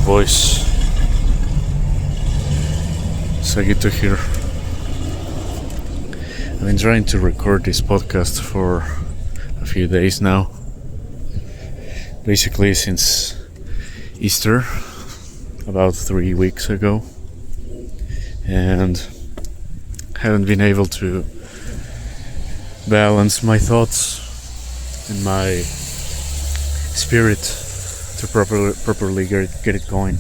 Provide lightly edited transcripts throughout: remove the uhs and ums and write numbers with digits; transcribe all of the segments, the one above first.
voice. So good to hear. I've been trying to record this podcast for a few days now. Basically since Easter, about 3 weeks ago. And haven't been able to balance my thoughts and my spirit to properly get it going.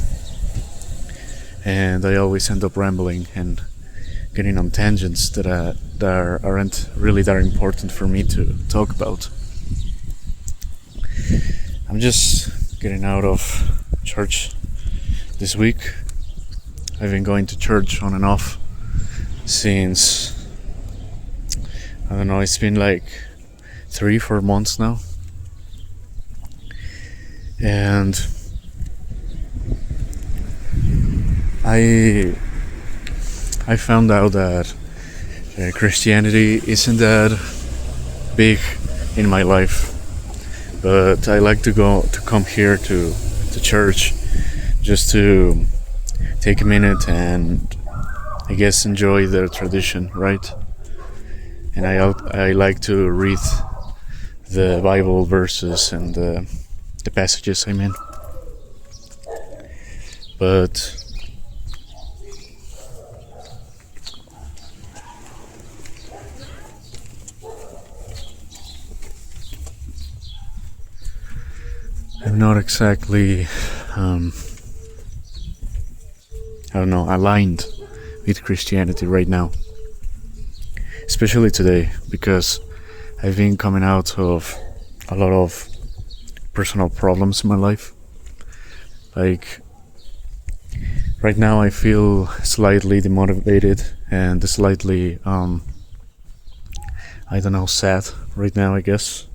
And I always end up rambling and getting on tangents that aren't really that important for me to talk about. I'm just getting out of church this week. I've been going to church on and off since, I don't know, it's been like 3-4 months now. And I found out that Christianity isn't that big in my life, but I like to come here to church just to take a minute and I guess enjoy the tradition, right? And I like to read the Bible verses and the passages I'm in. But I'm not exactly aligned with Christianity right now, especially today, because I've been coming out of a lot of personal problems in my life. Like right now I feel slightly demotivated and slightly sad right now, I guess,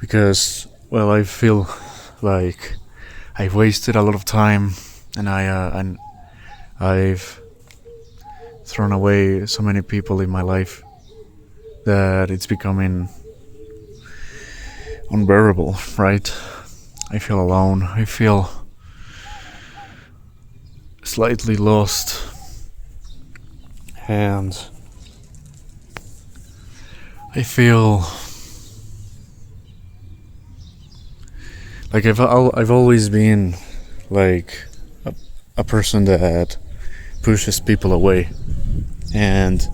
because I feel like I've wasted a lot of time and I've thrown away so many people in my life that it's becoming unbearable, right? I feel alone. I feel slightly lost, and I feel like I've always been like a person that pushes people away, and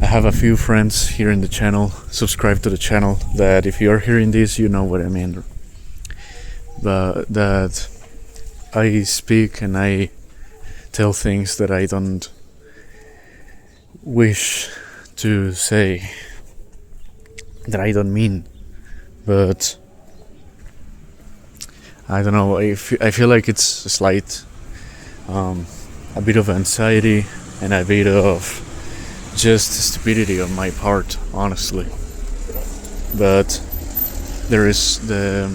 I have a few friends here in the channel, subscribe to the channel, that if you're hearing this, you know what I mean. But that I speak and I tell things that I don't wish to say, that I don't mean. But I don't know, I feel like it's a slight, a bit of anxiety and a bit of just stupidity on my part, honestly. But there is the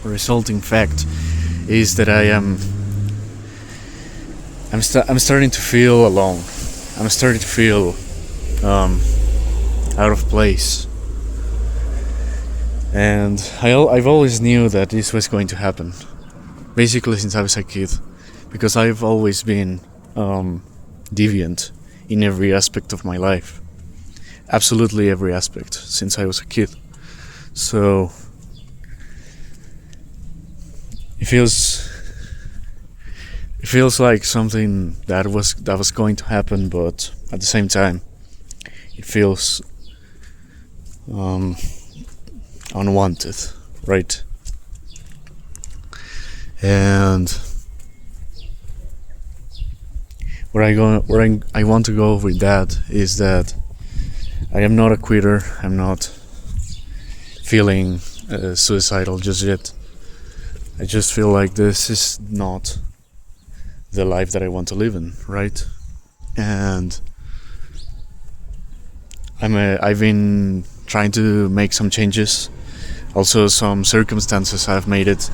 resulting fact is that I'm starting to feel alone. I'm starting to feel out of place. And I've always knew that this was going to happen, basically since I was a kid, because I've always been deviant in every aspect of my life, absolutely every aspect, since I was a kid. So it feels like something that was going to happen, but at the same time it feels unwanted, right? And where I want to go with that is that I am not a quitter. I'm not feeling suicidal just yet. I just feel like this is not the life that I want to live in, right? And I've been trying to make some changes. Also, some circumstances have made it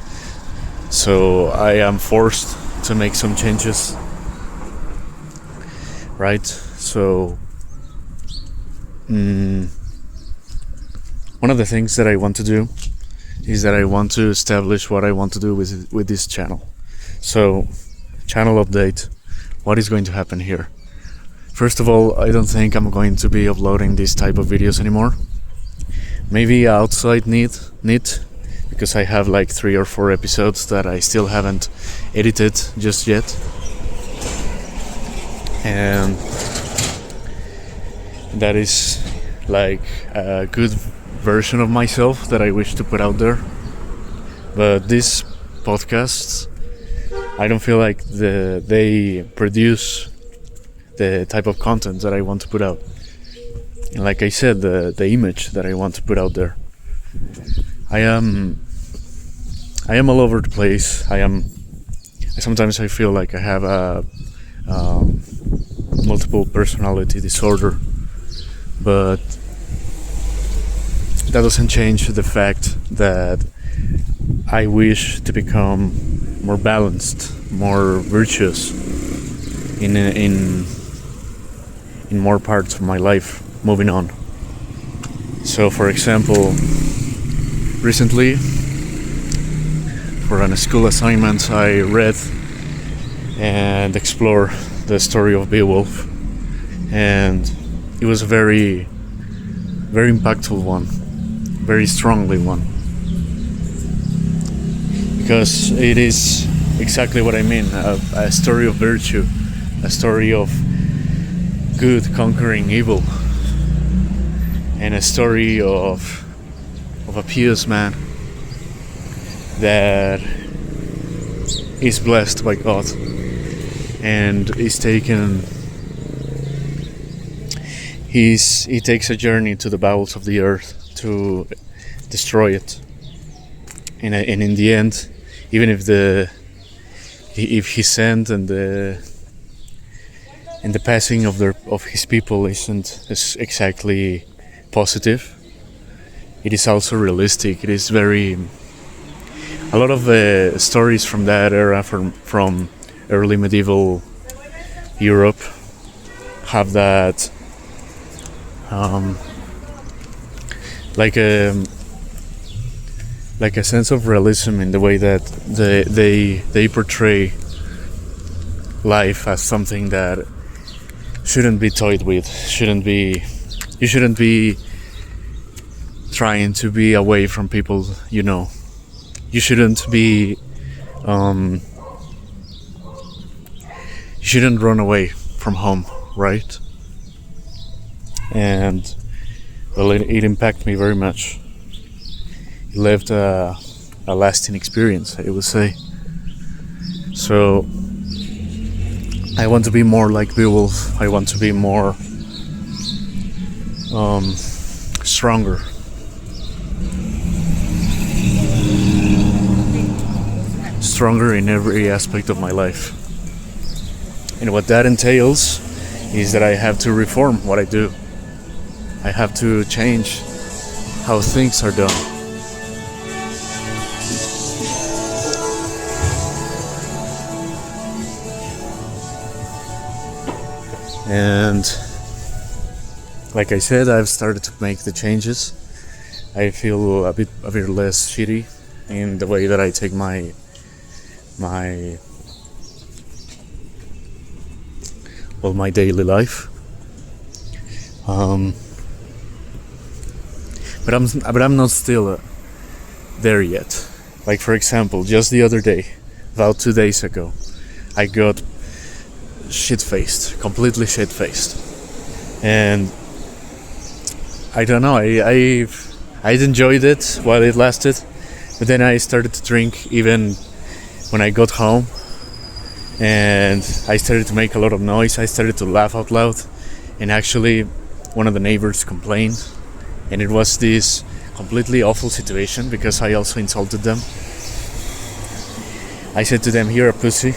so I am forced to make some changes, right? So one of the things that I want to do is that I want to establish what I want to do with this channel. So, channel update. What is going to happen here? First of all, I don't think I'm going to be uploading this type of videos anymore. Maybe outside NEET, because I have like 3 or 4 episodes that I still haven't edited just yet. And that is like a good version of myself that I wish to put out there. But these podcasts, I don't feel like they produce the type of content that I want to put out. And like I said, the image that I want to put out there. I am all over the place. Sometimes I feel like I have a multiple personality disorder, but that doesn't change the fact that I wish to become more balanced, more virtuous in more parts of my life moving on. So, for example, recently for a school assignment I read and explored the story of Beowulf, and it was a very, very impactful one, very strongly one, because it is exactly what I mean, a story of virtue, a story of good conquering evil, and a story of a pious man that is blessed by God and is taken. He takes a journey to the bowels of the earth to destroy it, and in the end, even if his end and the passing of his people isn't exactly positive, it is also realistic. It is a lot of stories from that era, from early medieval Europe, have that like a sense of realism in the way that they portray life as something that shouldn't be toyed with. You shouldn't be trying to be away from people, you know. You shouldn't be you shouldn't run away from home, right? And well, it impacted me very much. It left a lasting experience, I would say. So I want to be more like Beowulf. I want to be more stronger. Stronger in every aspect of my life. And what that entails is that I have to reform what I do. I have to change how things are done. And like I said, I've started to make the changes. I feel a bit less shitty in the way that I take my daily life. But I'm not still there yet. Like, for example, just the other day, about 2 days ago, I got completely shit-faced, and I don't know. I enjoyed it while it lasted, but then I started to drink even when I got home, and I started to make a lot of noise. I started to laugh out loud, and actually one of the neighbors complained, and it was this completely awful situation because I also insulted them. I said to them, "You're a pussy."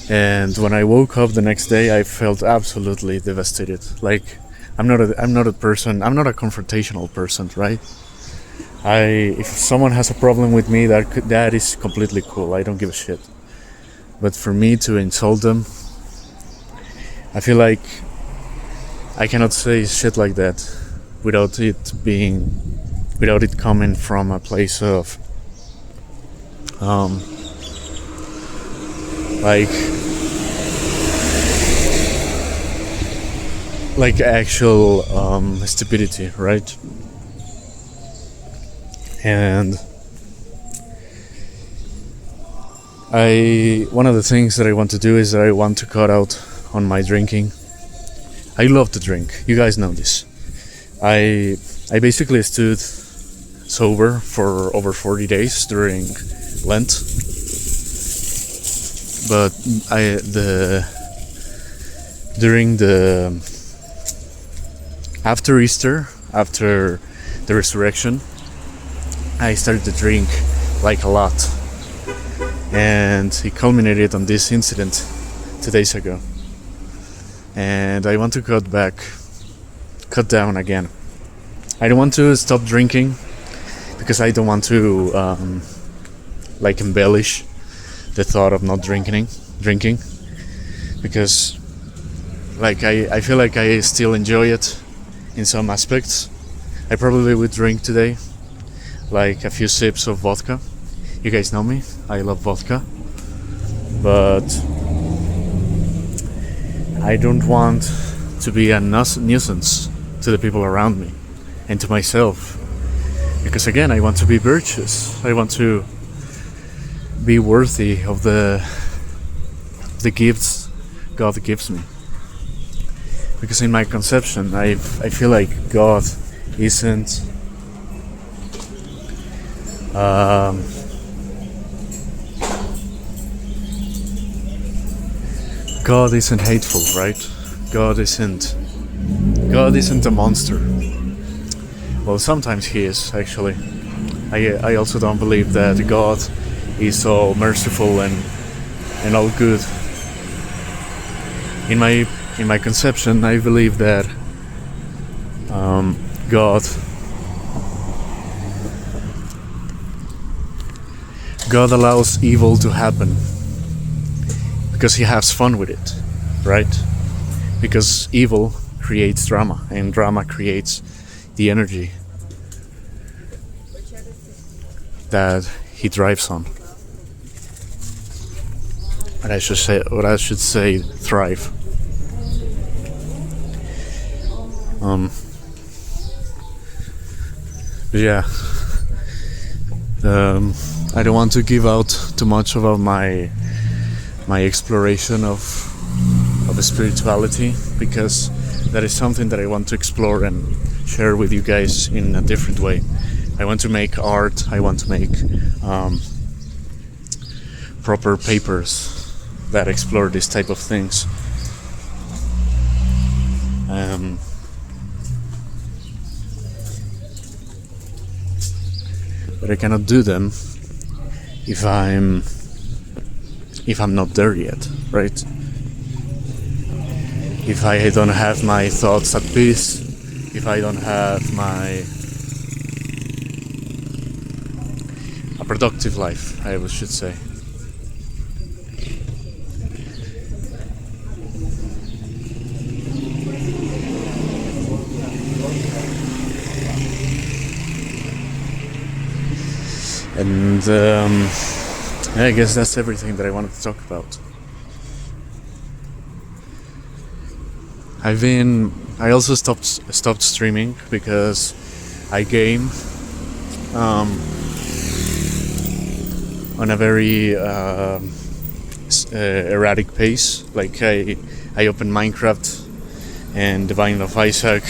And when I woke up the next day, I felt absolutely devastated. Like, I'm not a confrontational person, right? If someone has a problem with me, that is completely cool. I don't give a shit. But for me to insult them, I feel like I cannot say shit like that without it being without it coming from a place of like actual stupidity, right? And one of the things that I want to do is that I want to cut out on my drinking. I love to drink. You guys know this. I basically stood sober for over 40 days during Lent. But after Easter, after the resurrection, I started to drink like a lot. And it culminated on this incident 2 days ago. And I want to cut down again. I don't want to stop drinking because I don't want to embellish the thought of not drinking, because I feel like I still enjoy it in some aspects. I probably would drink today like a few sips of vodka. You guys know me, I love vodka, but I don't want to be a nuisance to the people around me and to myself, because again, I want to be virtuous. I want to be worthy of the gifts God gives me, because in my conception I feel like God isn't God isn't hateful, right? God isn't a monster. Well, sometimes he is, actually. I also don't believe that God is so merciful and all good. In my conception, I believe that God allows evil to happen because he has fun with it, right? Because evil creates drama, and drama creates the energy that he drives on. What I should say, thrive. Yeah. I don't want to give out too much about my exploration of spirituality, because that is something that I want to explore and share with you guys in a different way. I want to make art. I want to make proper papers that explore this type of things. But I cannot do them if I'm not there yet, right? If I don't have my thoughts at peace, if I don't have a productive life, I should say. And I guess that's everything that I wanted to talk about. I also stopped streaming because I game on a very erratic pace. Like I open Minecraft and the Vine of Isaac.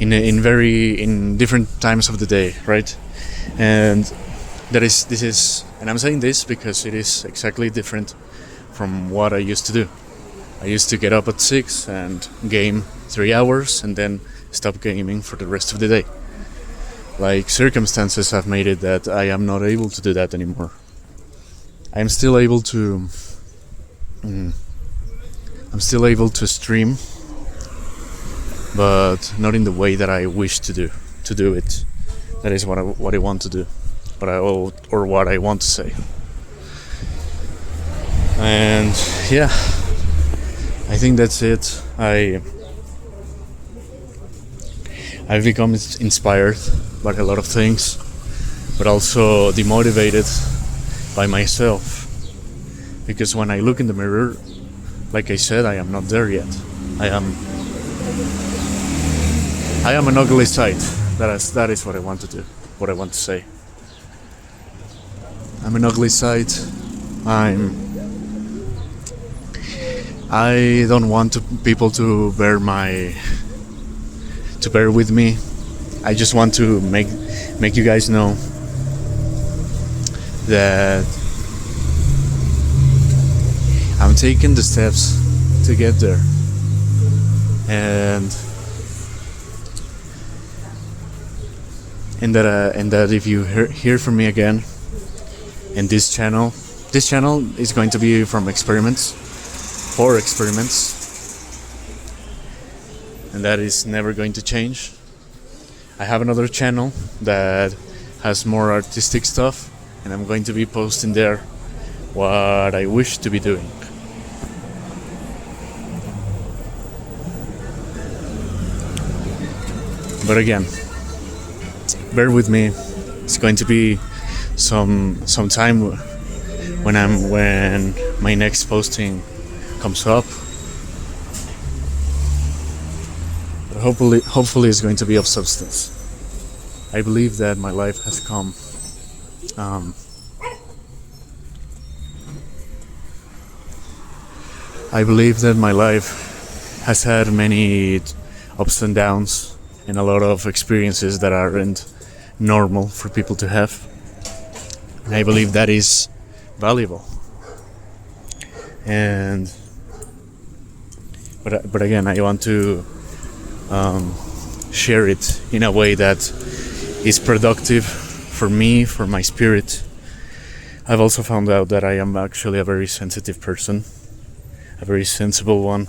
In different times of the day, right? And and I'm saying this because it is exactly different from what I used to do. I used to get up at 6 and game 3 hours and then stop gaming for the rest of the day. Like, circumstances have made it that I am not able to do that anymore. I'm still able to stream, but not in the way that I wish to do it. That is what I want to do, what I want to say. And yeah, I think that's it. I've become inspired by a lot of things, but also demotivated by myself. Because when I look in the mirror, like I said, I am not there yet. I am an ugly sight. That is what I want to do. What I want to say. I'm an ugly sight. I don't want people to bear with me. I just want to make you guys know that I'm taking the steps to get there, and that if you hear from me again in this channel is going to be for experiments, and that is never going to change. I have another channel that has more artistic stuff, and I'm going to be posting there what I wish to be doing. But again, bear with me. It's going to be some time when my next posting comes up. But hopefully it's going to be of substance. I believe that my life has come I believe that my life has had many ups and downs and a lot of experiences that aren't normal for people to have. And I believe that is valuable. But again, I want to share it in a way that is productive for me, for my spirit. I've also found out that I am actually a very sensitive person, a very sensible one,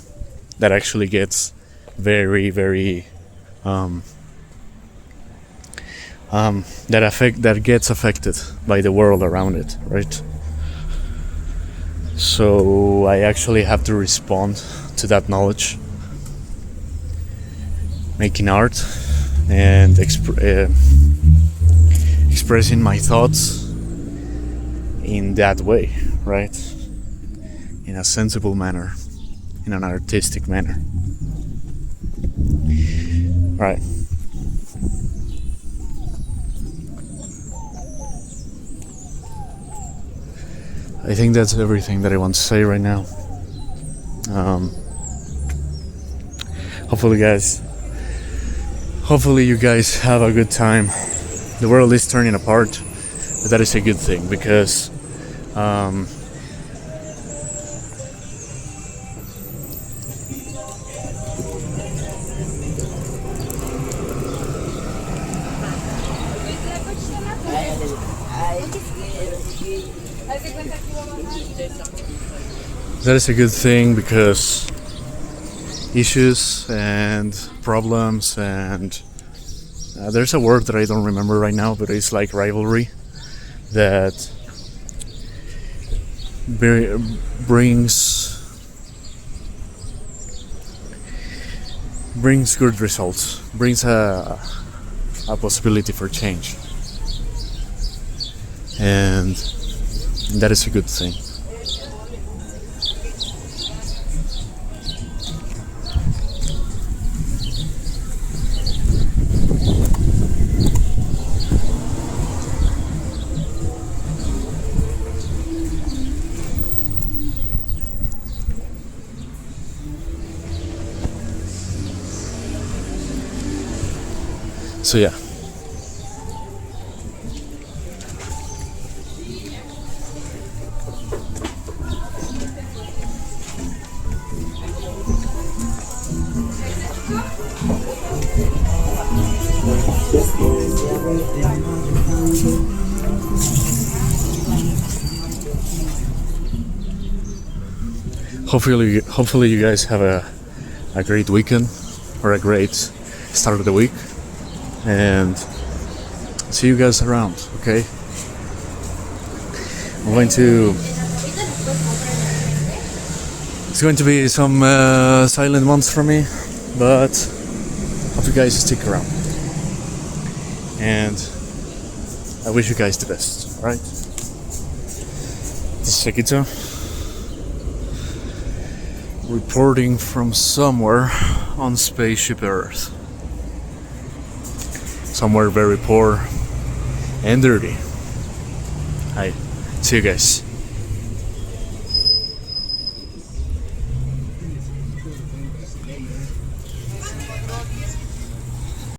that actually gets very, very that gets affected by the world around it, right? So I actually have to respond to that knowledge, making art and expressing my thoughts in that way, right? In a sensible manner, in an artistic manner. Right. I think that's everything that I want to say right now. Hopefully you guys have a good time. The world is turning apart, but that is a good thing, because issues and problems and there's a word that I don't remember right now, but it's like rivalry that brings good results, brings a possibility for change, and that is a good thing. So yeah. Hopefully you guys have a great weekend or a great start of the week, and see you guys around, okay? It's going to be some silent months for me, but hope you guys stick around. and I wish you guys the best. Alright? This is Sekito, reporting from somewhere on Spaceship Earth. Somewhere very poor and dirty. Hi, see you guys.